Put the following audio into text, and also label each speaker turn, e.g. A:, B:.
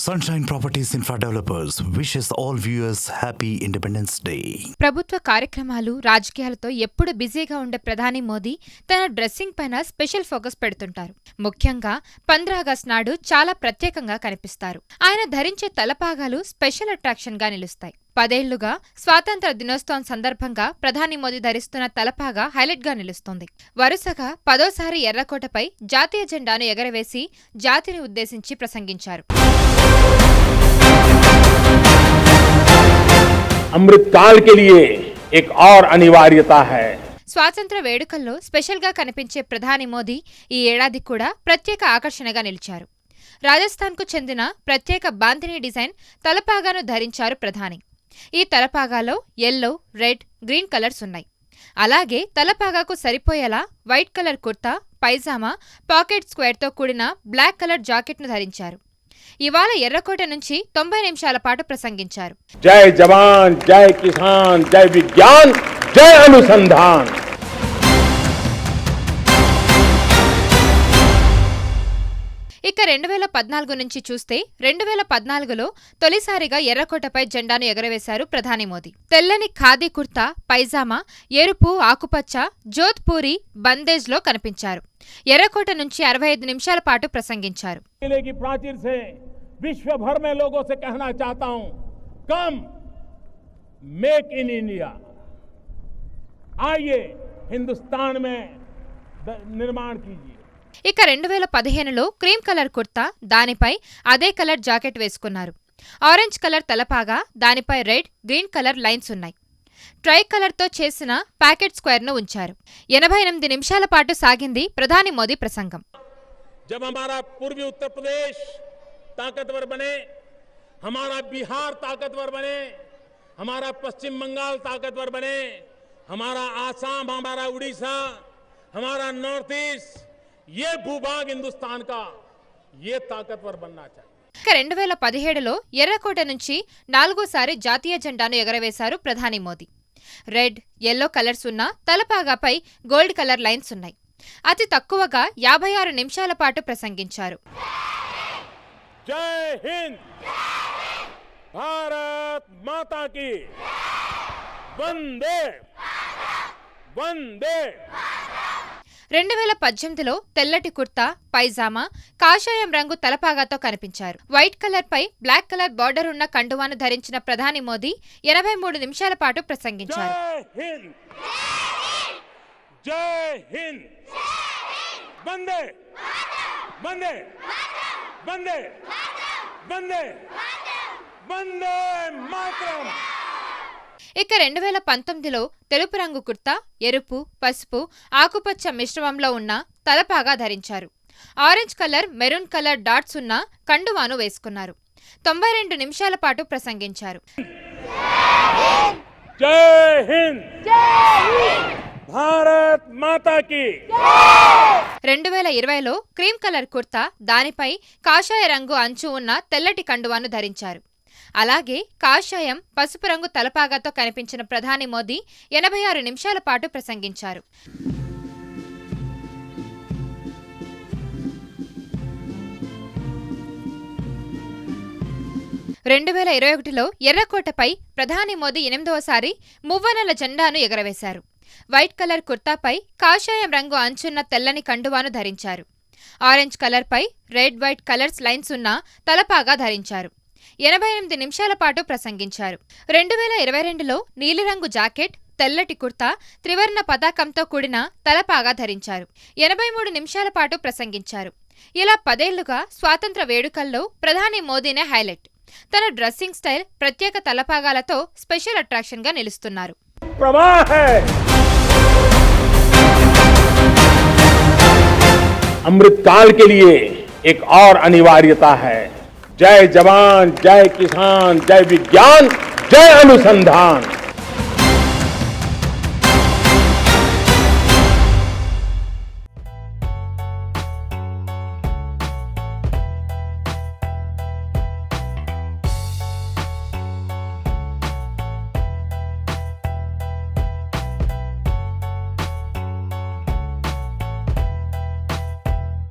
A: Sunshine Properties Infra Developers wishes all viewers happy Independence Day.
B: ప్రభుత్వ కార్యక్రమాలు రాజకీయాలతో ఎప్పుడు బిజీగా ఉండే ప్రధాని మోదీ తన డ్రెస్సింగ్ పైన స్పెషల్ ఫోకస్ పెడుతుంటారు. ముఖ్యంగా 15 ఆగస్టు నాడు చాలా ప్రత్యేకంగా కనిపిస్తారు. ఆయన ధరించే తలపాగాలు స్పెషల్ అట్రాక్షన్ గా నిలుస్తాయి. 10 ఏళ్లుగా స్వాతంత్ర దినోత్సవం సందర్భంగా ప్రధాని మోదీ ధరిస్తున్న తలపాగా హైలైట్ గా నిలుస్తుంది. వరుసగా 10వ సారి ఎర్రకోటపై జాతీయ జెండాను ఎగరవేసి జాతిని ఉద్దేశించి ప్రసంగించారు.
C: अमृतकाल के लिए एक और अनिवार्यता है.
B: స్వాతంత్ర వేడుకల్లో స్పెషల్ గా కనిపించే ప్రధాని మోదీ ఈ ఏడాది కూడా ప్రత్యేక ఆకర్షణగా నిలిచారు. రాజస్థాన్ కు చెందిన ప్రత్యేక బాంతిని డిజైన్ తలపాగాను ధరించారు ప్రధాని. ఈ తలపాగాలో యెల్లో, రెడ్, గ్రీన్ కలర్స్ ఉన్నాయి. అలాగే తలపాగాకు సరిపోయేలా white colour kurta, pyjama, pocket square తో కూడిన బ్లాక్ కలర్ జాకెట్ ను ధరించారు. ఇవాళ ఎర్రకోట నుంచి 90 నిమిషాల పాటు ప్రసంగించారు.
C: జై జవాన్, జై కిసాన్, జై విజ్ఞాన్, జై అనుసంధాన్.
B: ఇక 2014 నుంచి చూస్తే 2014లో తొలిసారిగా ఎర్రకోటపై జెండాను ఎగరవేశారు ప్రధాని మోదీ. తెల్లని ఖాదీ కుర్తా, పైజామా, ఎరుపు, ఆకుపచ్చ, జోధ్పూరి బందేజ్ లో కనిపించారు. ఎర్రకోట నుంచి 65 నిమిషాల పాటు ప్రసంగించారు.
C: विश्व भर में लोगों से कहना चाहता हूं, कम मेक इन इंडिया, आइए हिंदुस्तान में निर्माण कीजिए.
B: ఇక 2015లో క్రీమ్ కలర్ కుర్తా, దానిపై అదే కలర్ జాకెట్ వేసుకున్నారు. ఆరెంజ్ కలర్ తలపాగా, దానిపై రెడ్, గ్రీన్ కలర్ లైన్స్ ఉన్నాయి. ట్రై కలర్ తో చేసిన ప్యాకెట్ స్క్వేర్ ను ఉంచారు. 88 నిమిషాల పాటు సాగింది ప్రధాని మోదీ ప్రసంగం.
C: जब हमारा पूर्वी उत्तर प्रदेश ताकतवर बने, हमारा बिहार ताकतवर बने, हमारा पश्चिम बंगाल ताकतवर बने, हमारा आसाम, हमारा उड़ीसा, हमारा नॉर्थ ईस्ट, ये भूभाग हिंदुस्तान का ये ताकतवर बनना चाहिए.
B: 2017లో ఎర్రకోట నుంచి 4వ సారి జాతీయ జెండాను ఎగరవేశారు ప్రధాని మోదీ. రెడ్, యెల్లో కలర్స్ ఉన్న తలపాగాపై గోల్డ్ కలర్ లైన్స్ ఉన్నాయి. అతి తక్కువగా 56 నిమిషాల పాటు ప్రసంగించారు.
C: जय हिंद, भारत माता की, वंदे वंदे.
B: 2018లో తెల్లటి కుర్తా, పైజామా, కాషాయం రంగు తలపాగాతో కనిపించారు. వైట్ కలర్ పై బ్లాక్ కలర్ బార్డర్ ఉన్న కండువాను ధరించిన ప్రధాని మోదీ 83 నిమిషాల పాటు ప్రసంగించారు.
C: जय हिंद, वंदे वंदे वंदे वंदे वंदे मातरम.
B: ఇక 2019లో తెలుపు రంగు కుర్తా, ఎరుపు, పసుపు, ఆకుపచ్చ మిశ్రమంలో ఉన్న తలపాగా ధరించారు. Orange colour, maroon colour dots ఉన్న కండువాను వేసుకున్నారు. 92 నిమిషాల పాటు ప్రసంగించారు.
C: జై హింద్, భారత్ మాతా కీ.
B: 2020లో క్రీమ్ కలర్ కుర్తా, దానిపై కాషాయ రంగు అంచు ఉన్న తెల్లటి కండువాను ధరించారు. అలాగే కాషాయం, పసుపు రంగు తలపాగాతో కనిపించిన ప్రధాని మోదీ 86 నిమిషాల పాటు ప్రసంగించారు. 2021లో ఎర్రకోటపై ప్రధాని మోదీ 8వ సారి మువ్వనెల జెండాను ఎగరవేశారు. వైట్ కలర్ కుర్తాపై కాషాయం రంగు అంచున్న తెల్లని కండువాను ధరించారు. ఆరెంజ్ కలర్ పై రెడ్, వైట్ కలర్స్ లైన్స్ ఉన్న తలపాగా ధరించారు. 88 నిమిషాల పాటు ప్రసంగించారు. 2022లో నీలిరంగు జాకెట్, తెల్లటి కుర్తా, త్రివర్ణ పతాకంతో కూడిన తలపాగా ధరించారు. 83 నిమిషాల పాటు ప్రసంగించారు. ఇలా 10 ఏళ్లుగా స్వాతంత్ర వేడుకల్లో ప్రధాని మోదీనే హైలైట్. తన డ్రెస్సింగ్ స్టైల్ ప్రత్యేక తలపాగాలతో స్పెషల్ అట్రాక్షన్ గా నిలుస్తున్నారు.
C: अमृतकाल के लिए एक और अनिवार्यता है. जय जवान, जय किसान, जय विज्ञान, जय अनुसंधान.